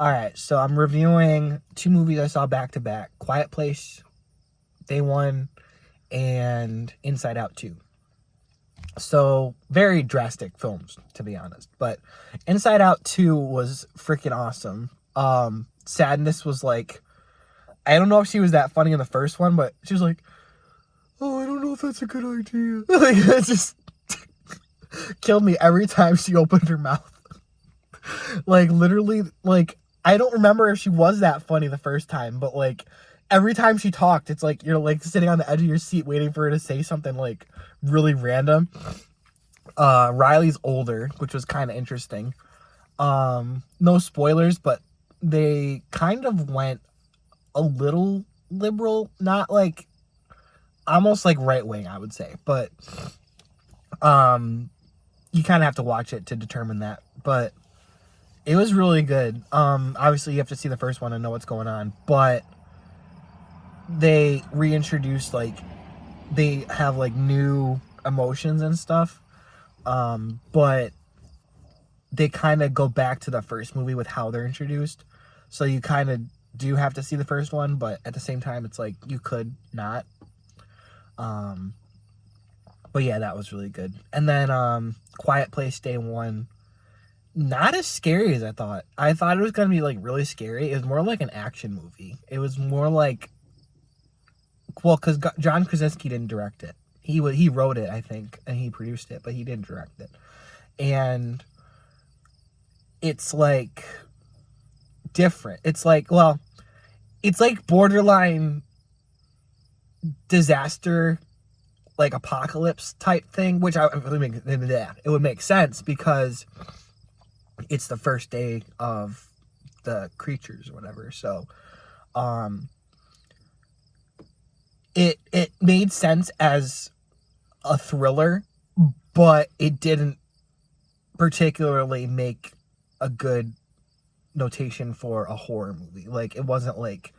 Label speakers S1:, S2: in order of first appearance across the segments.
S1: All right, so I'm reviewing two movies I saw back to back: Quiet Place, Day One, and Inside Out 2. So very drastic films, to be honest. But Inside Out 2 was freaking awesome. Sadness was like, I don't know if she was that funny in the first one, but she was like, "Oh, I don't know if that's a good idea." Like, it just killed me every time she opened her mouth. Like, literally, like, I don't remember if she was that funny the first time, but like every time she talked, it's like you're like sitting on the edge of your seat waiting for her to say something like really random. Riley's older, which was kind of interesting. No spoilers, but they kind of went a little liberal, not like almost like right wing, I would say, but you kind of have to watch it to determine that. But it was really good. Obviously you have to see the first one and know what's going on, but they reintroduced, like, they have like new emotions and stuff. But they kind of go back to the first movie with how they're introduced. So you kind of do have to see the first one, but at the same time, it's like you could not. Um, but yeah, that was really good. And then Quiet Place Day One, not as scary as I thought. I thought it was gonna be like really scary. It was more like an action movie. It was more like, well, because John Krasinski didn't direct it. He wrote it, I think, and he produced it, but he didn't direct it. And it's like different. It's like, well, it's like borderline disaster, like apocalypse type thing, which it would make sense because it's the first day of the creatures or whatever. So, it made sense as a thriller, but it didn't particularly make a good notation for a horror movie. Like, it wasn't like,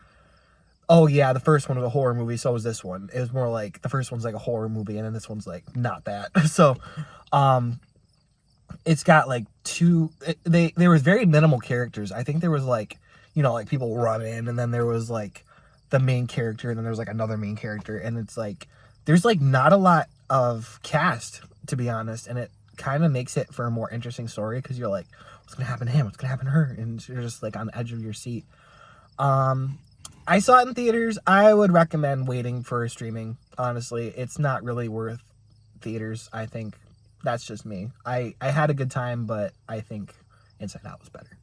S1: oh yeah, the first one was a horror movie, so was this one. It was more like the first one's like a horror movie, and then this one's like not that. So, it's got like there was very minimal characters. I think there was like, like people running, and then there was like the main character, and then there was like another main character, and it's like there's like not a lot of cast, to be honest, and it kind of makes it for a more interesting story because you're like, what's gonna happen to him? What's gonna happen to her? And you're just like on the edge of your seat. I saw it in theaters. I would recommend waiting for streaming. Honestly, it's not really worth theaters. I think that's just me. I had a good time, but I think Inside Out was better.